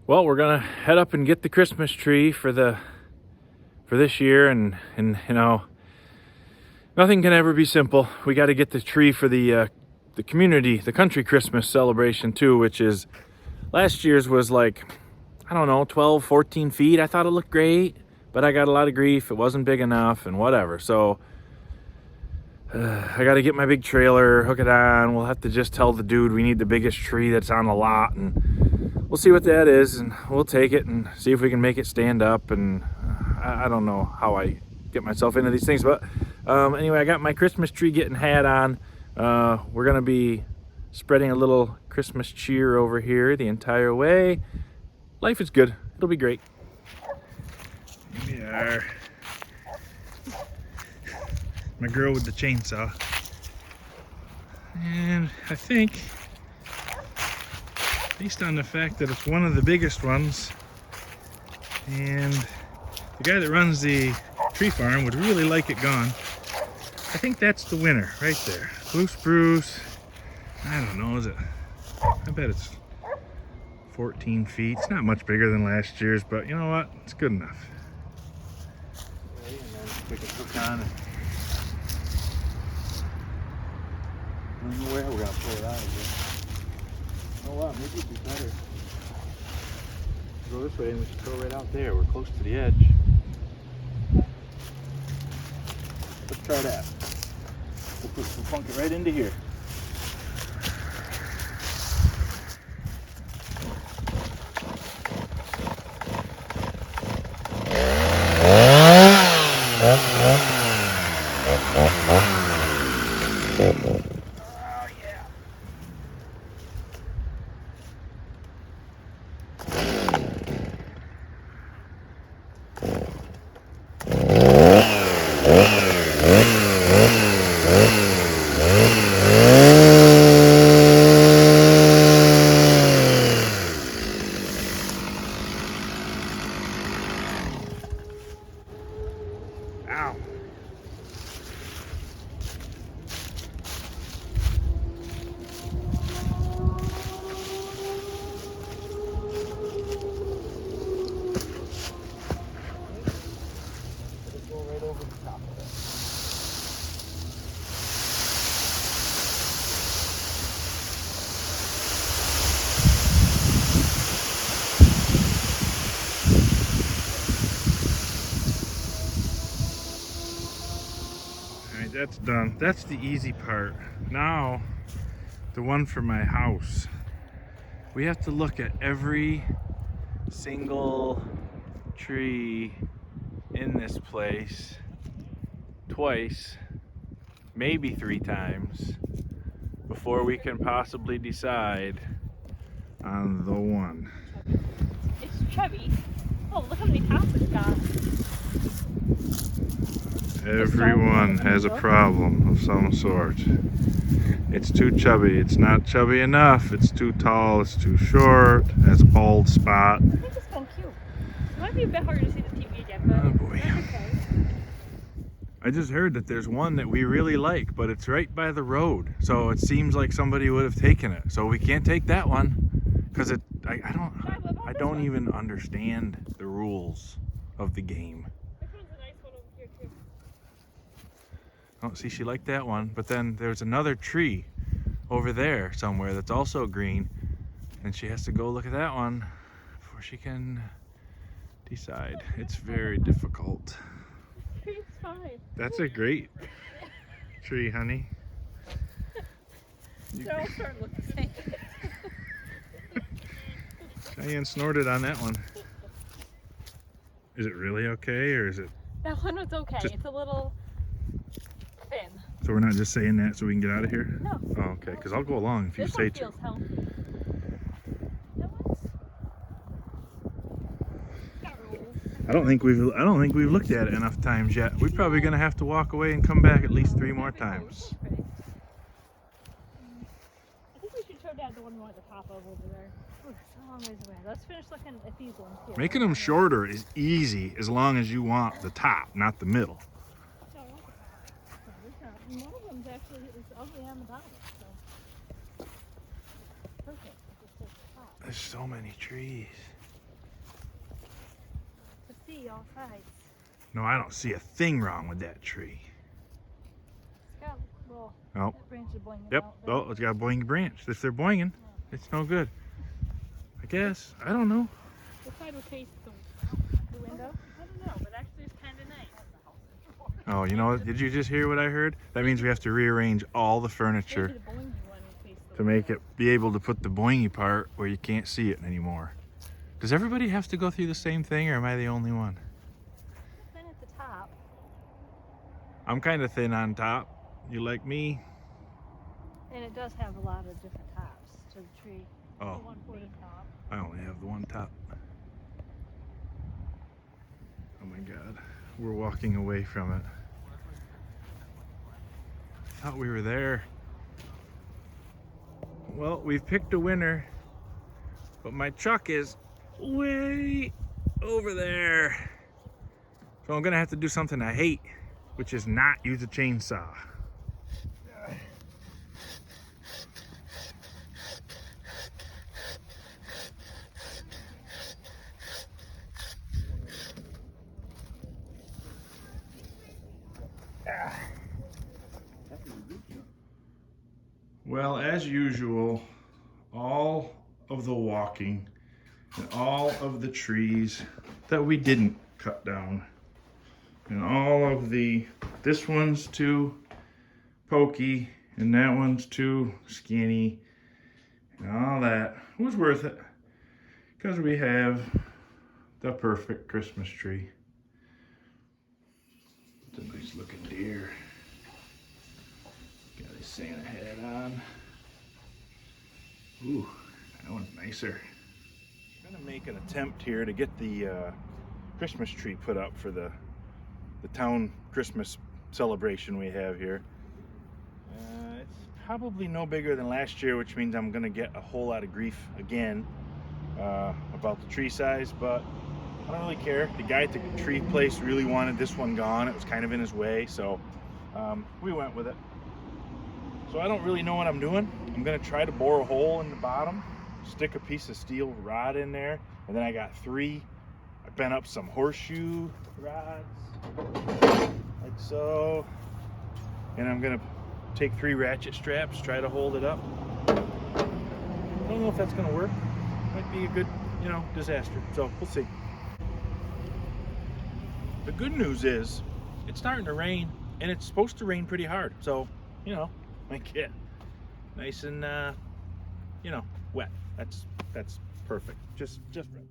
Well, we're gonna head up and get the Christmas tree for this year, and you know, nothing can ever be simple. We got to get the tree for the community, the country Christmas celebration too, which is last year's was like, I don't know, 12, 14 feet. I thought it looked great, but I got a lot of grief. It wasn't big enough and whatever. So I got to get my big trailer, hook it on. We'll have to just tell the dude we need the biggest tree that's on the lot, and we'll see what that is, and we'll take it and see if we can make it stand up. And I don't know how I get myself into these things, but anyway, I got my Christmas tree getting hat on. We're gonna be spreading a little Christmas cheer over here the entire way. Life is good. It'll be great. Here we are. My girl with the chainsaw. And I think, based on the fact that it's one of the biggest ones, and the guy that runs the tree farm would really like it gone, I think that's the winner right there. Blue spruce. I don't know, is it? I bet it's 14 feet. It's not much bigger than last year's, but you know what? It's good enough. Okay, and then we can hook on. I don't know where we're gonna pull it out of here. Oh wow, maybe it'd be better. Go this way and we should go right out there. We're close to the edge. Let's try that. We'll plunk it right into here. Ow. Go right over the top of it. Alright, that's done. That's the easy part. Now, the one for my house. We have to look at every single tree in this place twice, maybe 3 times, before we can possibly decide on the one. It's chubby. Oh, look how many tops it's got. Everyone has a problem of some sort. It's too chubby. It's not chubby enough. It's too tall. It's too short. It has a bald spot. I think it's kind of cute. It might be a bit harder to see the TV again, but Oh boy. that's okay. I just heard that there's one that we really like, but it's right by the road. So it seems like somebody would have taken it. So we can't take that one because I don't even understand the rules of the game. This one's a nice one over here too. Oh, see, she liked that one, but then there's another tree over there somewhere that's also green, and she has to go look at that one before she can decide. It's very difficult. Tree's fine. That's a great tree, honey. They're all starting to look the same. Cheyenne snorted on that one. Is it really okay, or is it? That one was okay. Just- It's a little thin. So we're not just saying that so we can get out of here? No. Oh, okay, because I'll go along if you This say one to. feels healthy. That one's got rolls. I don't think we've looked at it enough times yet. We're probably gonna have to walk away and come back at least 3 more times. I think we should show Dad the one we want at the top of over there. Oh, it's a long ways away. Let's finish looking at these ones here. Making them shorter is easy as long as you want the top, not the middle. No, I want the top. No, there's not. And one of them's actually is ugly on the bottom. So perfect. It just takes the top. There's so many trees. see all sides. No, I don't see a thing wrong with that tree. It's got little Oh. that branch is blinging Yep. out. Oh, it's got a boing branch. If they're boinging, it's no good. I guess. I don't know. What side will face the window? I don't know, but actually it's kind of nice. Oh, you know, did you just hear what I heard? That means we have to rearrange all the Maybe furniture the boingy one will face the to make window. it be able to put the boingy part where you can't see it anymore. Does everybody have to go through the same thing, or am I the only one? Then at the top, I'm kind of thin on top. You like me? and it does have a lot of different tops to the tree. Oh, The one main top. I only have the one top. Oh my God, we're walking away from it. Thought we were there. Well, we've picked a winner, but my truck is way over there. So I'm gonna have to do something I hate, which is not use a chainsaw. Well, as usual, all of the walking and all of the trees that we didn't cut down and all of this one's too pokey and that one's too skinny and all that was worth it because we have the perfect Christmas tree. It's a nice looking deer. Got his Santa hat on. Ooh, that one's nicer. I'm gonna make an attempt here to get the Christmas tree put up for the town Christmas celebration we have here. It's probably no bigger than last year, which means I'm gonna get a whole lot of grief again about the tree size, but I don't really care. The guy at the tree place really wanted this one gone. It was kind of in his way, so we went with it. So I don't really know what I'm doing. I'm gonna try to bore a hole in the bottom, stick a piece of steel rod in there, and then I got 3. I bent up some horseshoe rods, like so. And I'm gonna take 3 ratchet straps, try to hold it up. I don't know if that's gonna work. Might be a good, disaster. So we'll see. The good news is it's starting to rain, and it's supposed to rain pretty hard. So, make it nice and wet. That's perfect. Just right.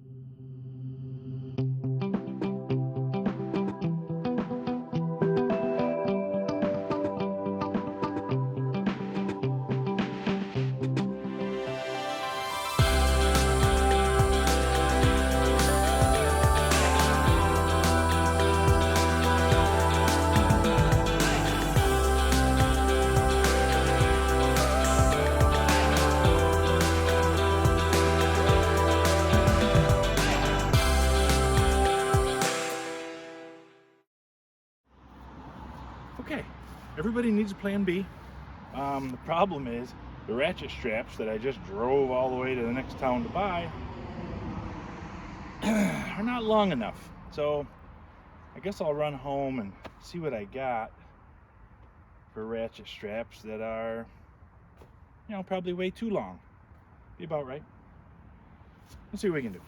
Okay, everybody needs a plan B. The problem is the ratchet straps that I just drove all the way to the next town to buy are not long enough. So I guess I'll run home and see what I got for ratchet straps that are, probably way too long. Be about right. Let's see what we can do.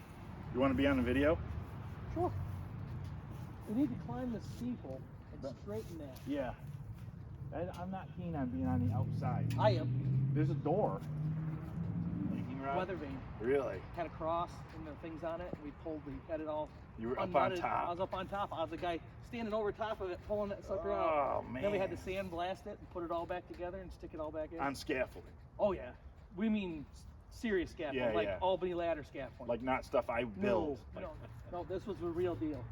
You want to be on the video? Sure. We need to climb the steeple and straighten that. Yeah. I'm not keen on being on the outside. I am. There's a door. Lightning rod? Weather vane. Really? Had a cross and the things on it, and we had it all. You were up on unknotted. top. I was up on top. I was the guy standing over top of it, pulling that sucker out. Oh, man. Then we had to sandblast it and put it all back together and stick it all back in. On scaffolding. Oh yeah. We mean serious scaffolding, Yeah, like yeah. Albany ladder scaffolding. Like not stuff I built. No, this was the real deal.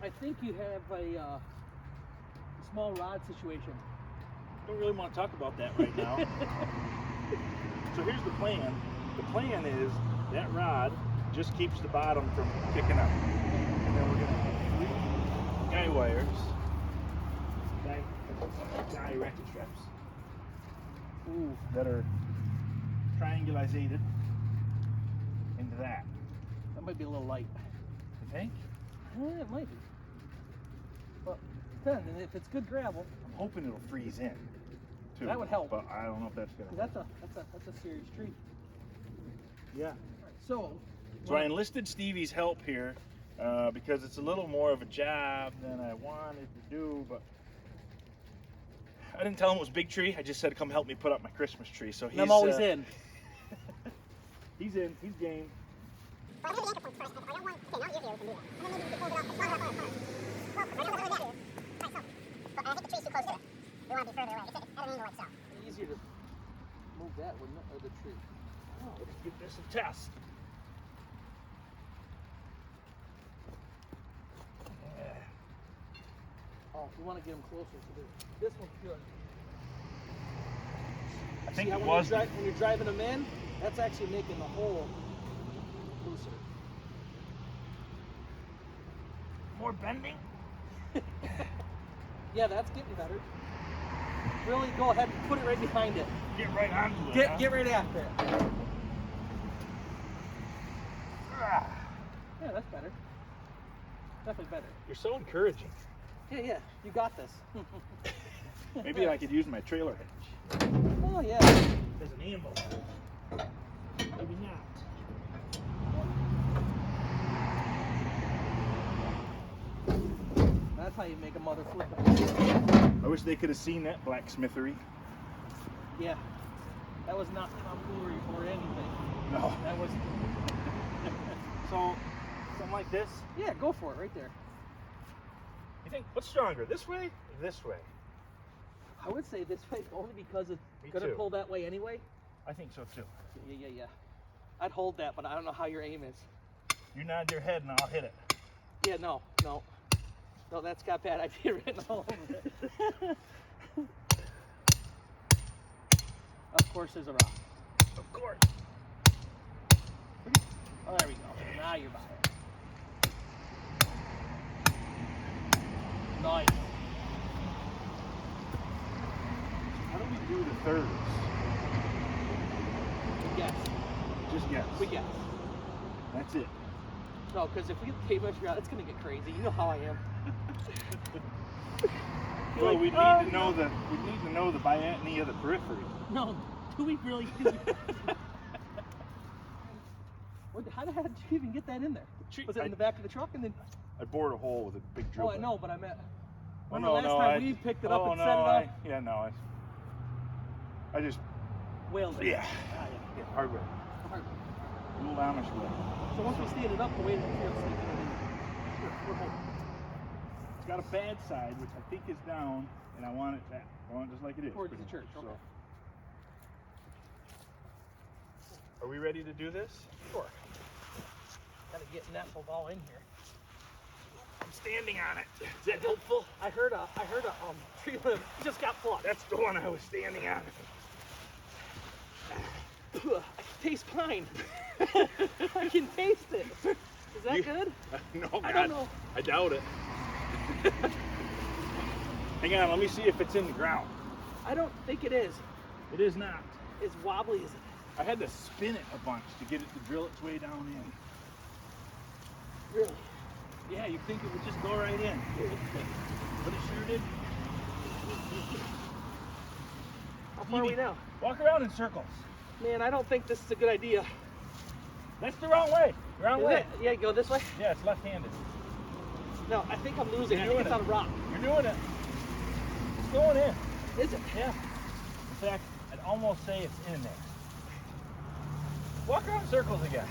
I think you have a small rod situation. Don't really want to talk about that right now. So here's the plan. The plan is that rod just keeps the bottom from kicking up. And then we're going to have 3 guy wires, guy ratchet straps, that are triangulated into that. That might be a little light. You think? It might be. But depends. And if it's good gravel, I'm hoping it'll freeze in, too. That would help. But I don't know if that's gonna. 'cause that's a serious tree. Yeah. All right, so So I enlisted Stevie's help here because it's a little more of a job than I wanted to do, but I didn't tell him it was Big Tree. I just said, come help me put up my Christmas tree. So he's I'm always in. He's in. He's game. Well, I hit the anchor points first. I don't want. Okay, now you're here. We can do that. And then maybe you can hold it up and slide it up on it first. Well, I don't know where that is. Right, so. But I think the tree's too close to it. We want to be further away. It's at an angle like so. Easier to move that, wouldn't it? Or the tree. Oh, let's give this a test. Oh, we want to get them closer to this one's good. I think See how it when was. when you're driving them in, that's actually making the hole looser. More bending. Yeah, that's getting better. Really go ahead and put it right behind it. Get right onto it. huh? Get right after it. Ah, Yeah, that's better. Definitely better. you're so encouraging. Yeah, you got this. Maybe I could use my trailer hitch Oh yeah. as an ammo. Maybe not. That's how you make a mother flip it. I wish they could have seen that blacksmithery. Yeah. That was not tomfoolery or anything. No. That was So, something like this. yeah, go for it right there. You think what's stronger, this way or this way? I would say this way only because it's Me gonna too. pull that way anyway. I think so too. Yeah. I'd hold that, but I don't know how your aim is. You nod your head and I'll hit it. Yeah, no. No, that's got bad idea written all over it. Of course there's a rock. Of course. Oh, there we go. Now you're by it. Nice. How do we do the thirds? Yes. Just guess. We guess. That's it. No, because if we get the tape measure out, it's gonna get crazy. You know how I am. You're Well, like, we need "Oh, to know the biatany of the periphery. No, do we really do that? How the hell did you even get that in there? Was it in the back of the truck and then? I bored a hole with a big drill. Oh, I know, but I meant. Oh, When no, the last time I- we picked it up oh, and no, set it up, Yeah, no. I just, whaled it. yeah. Ah, Yeah, hard way. Hard. Little Amish way. So once we stand it up, the way that feels like we're home. It's got a bad side, which I think is down, and I want it back. I want it just like it is. Towards pretty the church, much, okay. Are we ready to do this? Sure. Gotta get that ball in here. I'm standing on it. Is that helpful? I heard a tree limb just got plucked. That's the one I was standing on. I can taste pine. I can taste it. Is that good? No, God. I don't know. I doubt it. Hang on, let me see if it's in the ground. I don't think it is. It is not. As wobbly as it is. I had to spin it a bunch to get it to drill its way down in. Really? Yeah, you think it would just go right in. But it sure did. How far are we now? Walk around in circles. Man, I don't think this is a good idea. That's the wrong way. Wrong Is way. it? Yeah, go this way? Yeah, it's left-handed. No, I think I'm losing. You're I think doing it's it. on a rock. You're doing it. It's going in. Is it? Yeah. In fact, I'd almost say it's in there. Walk around in circles again.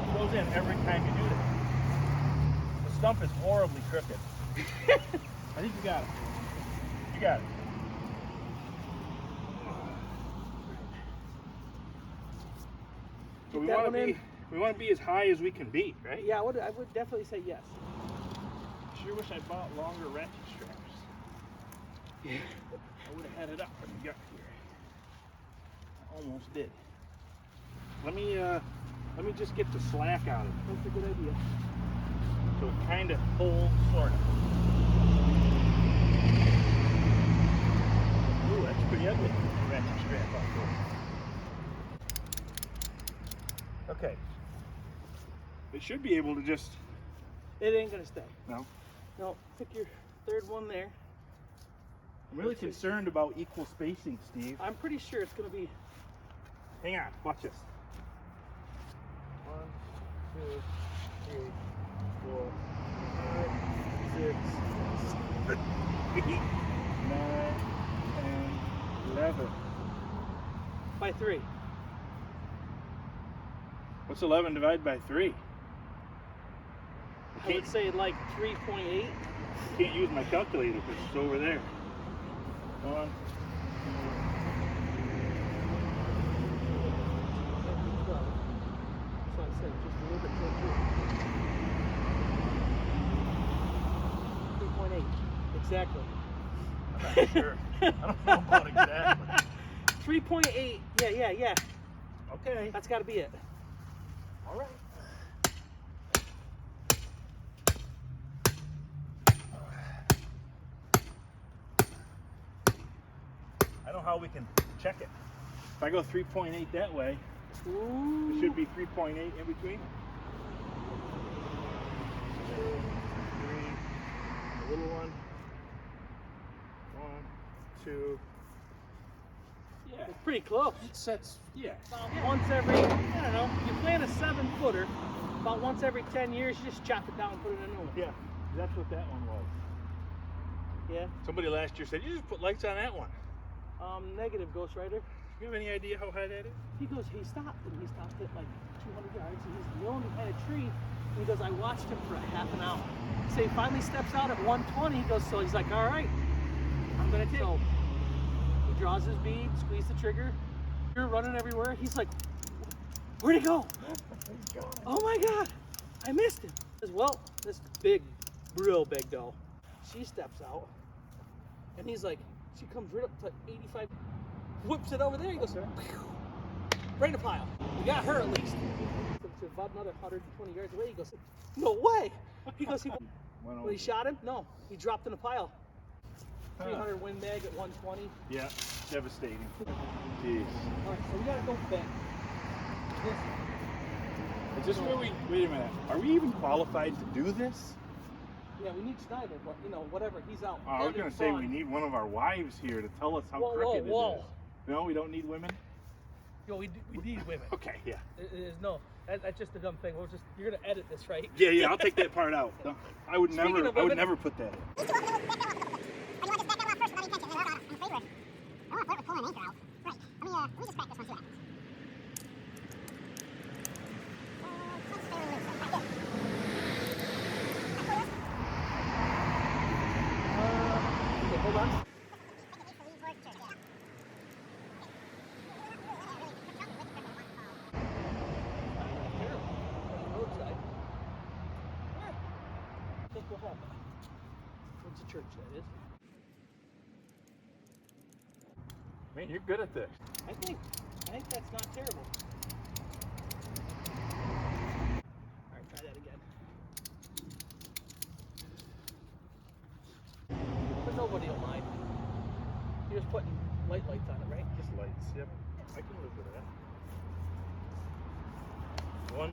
It goes in every time you do that. The stump is horribly crooked. I think you got it. You got it. So Get that one in. we want to be as high as we can be, right? Yeah, I would definitely say yes. Sure wish I bought longer ratchet straps. Yeah. I would have had it up when we got here. I almost did. Let me just get the slack out of it. That's a good idea. So it kind of pulls, sort of. Ooh, that's pretty ugly. Ratchet strap off there. Okay. It should be able to just. It ain't gonna stay. No. No, pick your third one there. I'm really concerned about equal spacing, Steve. I'm pretty sure it's gonna be. Hang on, watch this. 1, 2, 3, 4, 5, 6, 7, 8, 9, 10, 11. By 3. What's 11 divided by 3? I would say like 3.8. Can't use my calculator because it's over there. 1, So I said just a little bit closer. 3.8. Exactly. I'm not sure. I don't know about exactly. 3.8. Yeah. Okay. That's got to be it. All right. I don't know how we can check it. If I go 3.8 that way, Ooh. it should be 3.8 in between. 2, 3, a little one. 1, 2. Yeah. It's pretty close. It sets. Yeah. About once every, I don't know, you plant a 7-footer, about once every 10 years, you just chop it down and put it in a new one. Yeah. That's what that one was. Yeah. Somebody last year said you just put lights on that one. Negative, Ghost Rider. You have any idea how high that is? He goes, he stopped at like 200 yards, and he's milling behind a tree. And he goes, I watched him for a half an hour. So he finally steps out at 120. He goes, so he's like, all right, I'm gonna take. So he draws his bead, squeeze the trigger. You're running everywhere. He's like, where'd he go? Oh my God, I missed him. He says, well, this big, real big doe. She steps out, and he's like, she comes right up to 85, whips it over there. He goes, right in the pile. We got her at least. To about another 120 yards away, he goes, no way. He goes, when he shot him, no, he dropped in a pile. 300 Win Mag at 120. Yeah, devastating. Jeez. All right, so we gotta go back. Is this where we? Wait a minute. Are we even qualified to do this? Yeah, we need Snyder, but you know, whatever, he's out. Oh, I was gonna say we need one of our wives here to tell us how crooked it is. No, we don't need women. Yo, we need women. Okay, yeah. It is no. That's just a dumb thing. You're gonna edit this, right? Yeah. I'll take that part out. No, I would Speaking of women- never put that in. These two, back that one off. Or you want to just back that one off first without intention, and then I'm afraid I want to put it with pulling an anchor out. Right. Let me just crack this one, see what happens. It's fairly loose, so like this. Okay, hold on. Roadside. I think we'll have that. What's the church that is? Man, you're good at this. I think that's not terrible. All right, try that again. But nobody will mind. You're just putting lights on it, right? Just lights. Yep. I can live with that. One.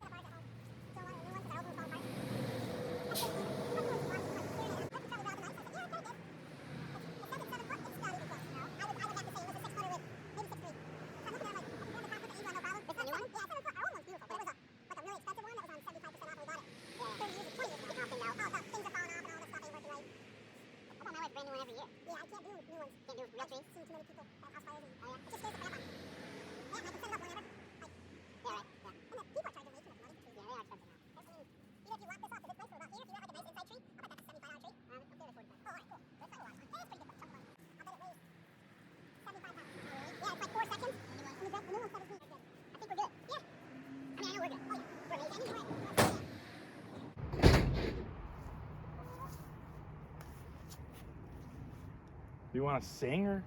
You want to sing or?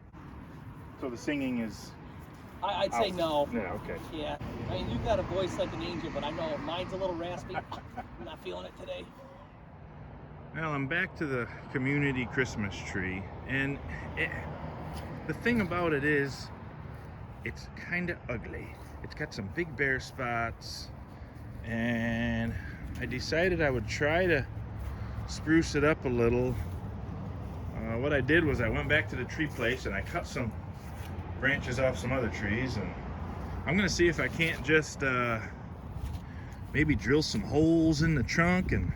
So the singing is. I'd say no. Yeah. Okay. Yeah. I mean, you've got a voice like an angel, but I know mine's a little raspy. I'm not feeling it today. Well, I'm back to the community Christmas tree, and the thing about it is, it's kind of ugly. It's got some big bare spots, and I decided I would try to spruce it up a little. What I did was I went back to the tree place and I cut some branches off some other trees, and I'm gonna see if I can't just maybe drill some holes in the trunk and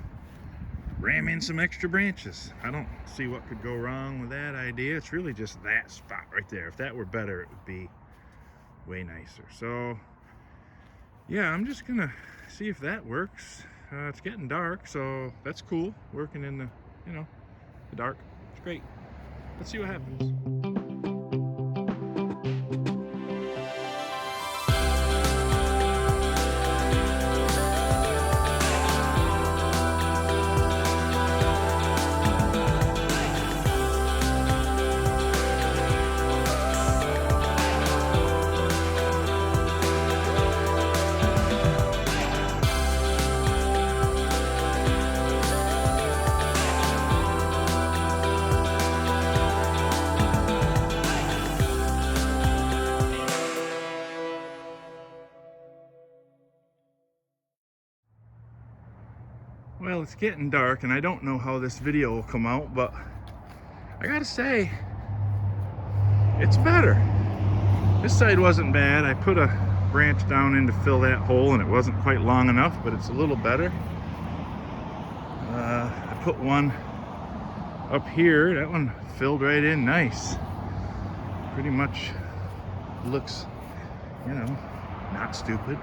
ram in some extra branches. I don't see what could go wrong with that idea. It's really just that spot right there. If that were better, it would be way nicer. So yeah, I'm just gonna see if that works. It's getting dark, so that's cool. Working in the, you know, the dark. It's great. Let's see what happens. Well, it's getting dark and I don't know how this video will come out, but I gotta say, it's better. This side wasn't bad. I put a branch down in to fill that hole and it wasn't quite long enough, but it's a little better. I put one up here. That one filled right in nice. Pretty much looks, you know, not stupid.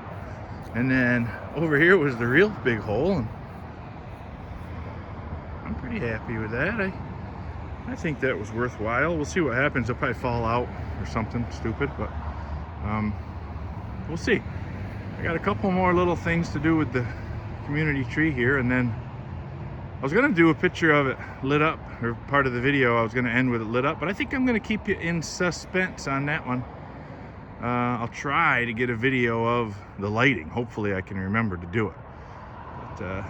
And then over here was the real big hole, and I'm pretty happy with that. I think that was worthwhile. We'll see what happens. It'll probably fall out or something stupid, but we'll see. I got a couple more little things to do with the community tree here, and then I was gonna do a picture of it lit up, or part of the video I was gonna end with it lit up, but I think I'm gonna keep you in suspense on that one. I'll try to get a video of the lighting. Hopefully I can remember to do it. But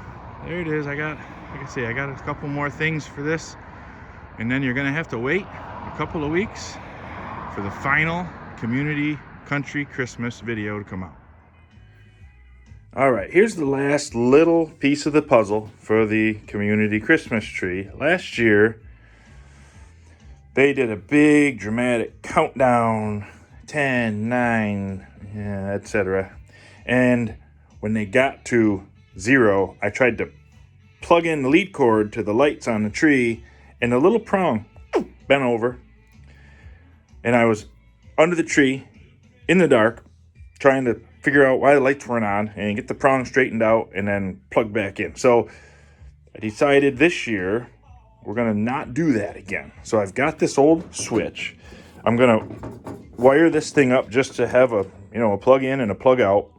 there it is. Like I say, I got a couple more things for this, and then you're gonna have to wait a couple of weeks for the final community country Christmas video to come out. All right, here's the last little piece of the puzzle for the community Christmas tree. Last year, they did a big dramatic countdown, 10, 9, etc. And when they got to 0, I tried to plug in the lead cord to the lights on the tree, and the little prong bent over. And I was under the tree in the dark trying to figure out why the lights weren't on and get the prong straightened out and then plug back in. So I decided this year we're gonna not do that again. So I've got this old switch. I'm gonna wire this thing up just to have a plug in and a plug out.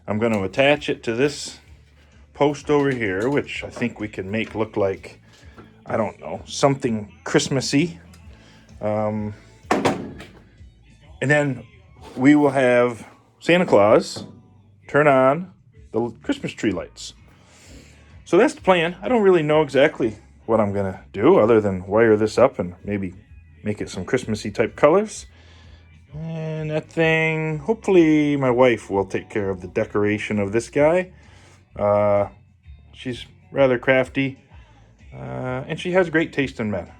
I'm gonna attach it to this post over here, which I think we can make look like, I don't know, something Christmassy. And then we will have Santa Claus turn on the Christmas tree lights. So that's the plan. I don't really know exactly what I'm gonna do other than wire this up and maybe make it some Christmassy type colors. And that thing, hopefully my wife will take care of the decoration of this guy. She's rather crafty, and she has great taste in men.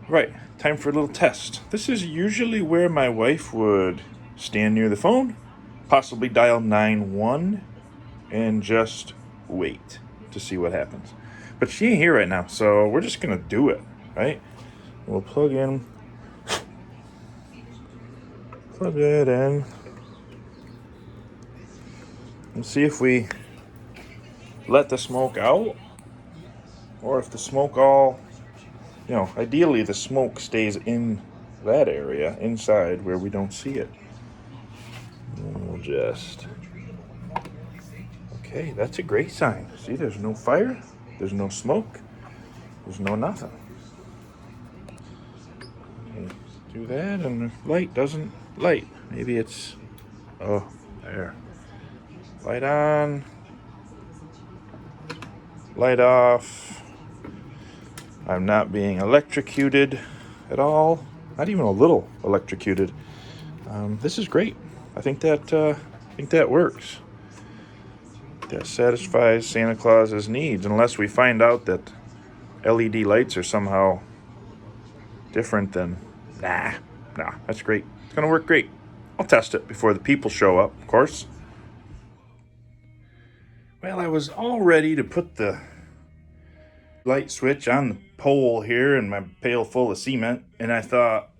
Right, time for a little test. This is usually where my wife would stand near the phone, possibly dial 911, and just wait to see what happens. But she ain't here right now, so we're just gonna do it, right? We'll plug it in, and see if we let the smoke out, or if the smoke all, ideally the smoke stays in that area, inside where we don't see it. And we'll just, okay, that's a great sign. See, there's no fire, there's no smoke, there's no nothing. Okay, do that, and the light doesn't light. Maybe it's, oh, there. Light on, light off. I'm not being electrocuted at all, not even a little electrocuted. This is great. I think that works. That satisfies Santa Claus's needs, unless we find out that LED lights are somehow different than, nah, that's great. It's gonna work great. I'll test it before the people show up, of course. Well, I was all ready to put the light switch on the pole here in my pail full of cement, and I thought,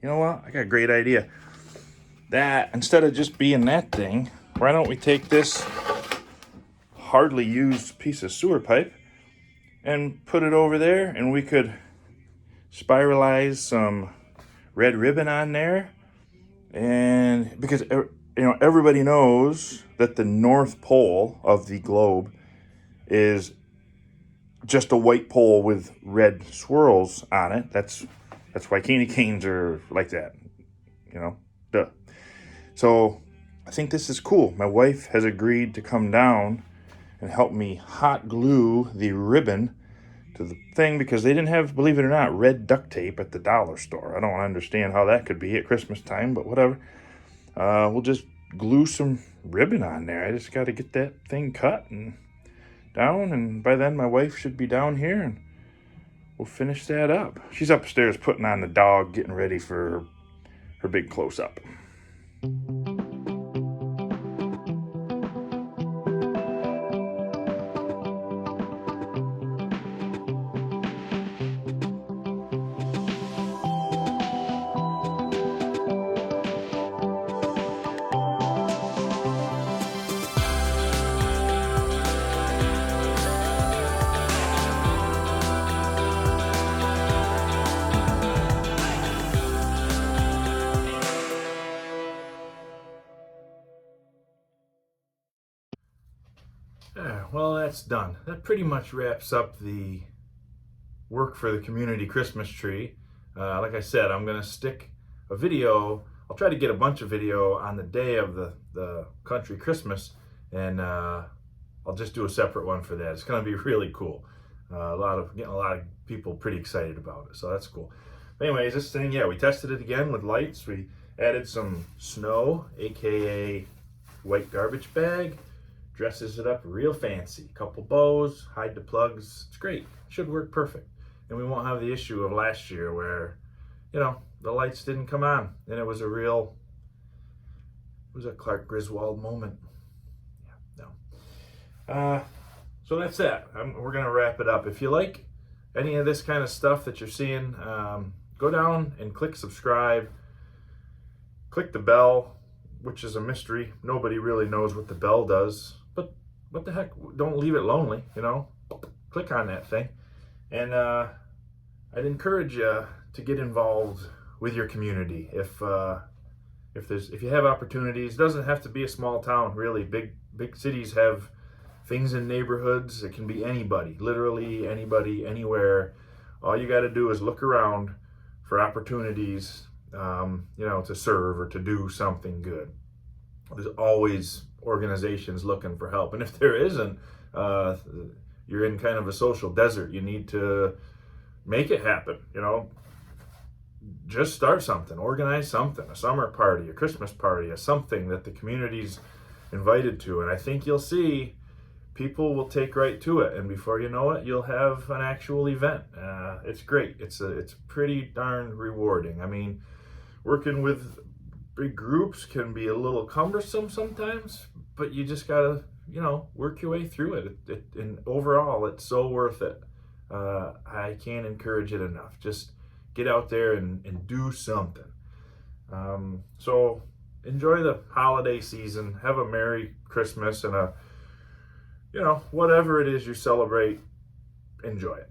you know what? I got a great idea. That, instead of just being that thing, why don't we take this hardly used piece of sewer pipe and put it over there, and we could spiralize some red ribbon on there. And because everybody knows that the North Pole of the globe is just a white pole with red swirls on it. That's why candy canes are like that, duh. So I think this is cool. My wife has agreed to come down and help me hot glue the ribbon to the thing, because they didn't have, believe it or not, red duct tape at the dollar store. I don't understand how that could be at Christmas time, but whatever. We'll just glue some ribbon on there. I just got to get that thing cut and down, and by then my wife should be down here, and we'll finish that up. She's upstairs putting on the dog, getting ready for her big close-up. Well, that's done. That pretty much wraps up the work for the community Christmas tree. Like I said, I'm going to stick a video. I'll try to get a bunch of video on the day of the country Christmas, and I'll just do a separate one for that. It's going to be really cool. Getting a lot of people pretty excited about it, so that's cool. But anyways, this thing, we tested it again with lights. We added some snow, aka white garbage bag. Dresses it up real fancy. Couple bows, hide the plugs. It's great. Should work perfect. And we won't have the issue of last year where, the lights didn't come on. And it was a Clark Griswold moment. So that's that. We're going to wrap it up. If you like any of this kind of stuff that you're seeing, go down and click subscribe. Click the bell, which is a mystery. Nobody really knows what the bell does. But what the heck? Don't leave it lonely, Click on that thing. And I'd encourage you to get involved with your community. If you have opportunities, it doesn't have to be a small town, really. Big cities have things in neighborhoods. It can be anybody, literally anybody, anywhere. All you got to do is look around for opportunities, to serve or to do something good. There's always organizations looking for help. And if there isn't, you're in kind of a social desert. You need to make it happen, Just start something, organize something, a summer party, a Christmas party, something that the community's invited to. And I think you'll see people will take right to it, and before you know it, you'll have an actual event. It's great. It's pretty darn rewarding. I mean, working with big groups can be a little cumbersome sometimes, but you just gotta, work your way through it. And overall, it's so worth it. I can't encourage it enough. Just get out there and do something. So enjoy the holiday season. Have a Merry Christmas and whatever it is you celebrate, enjoy it.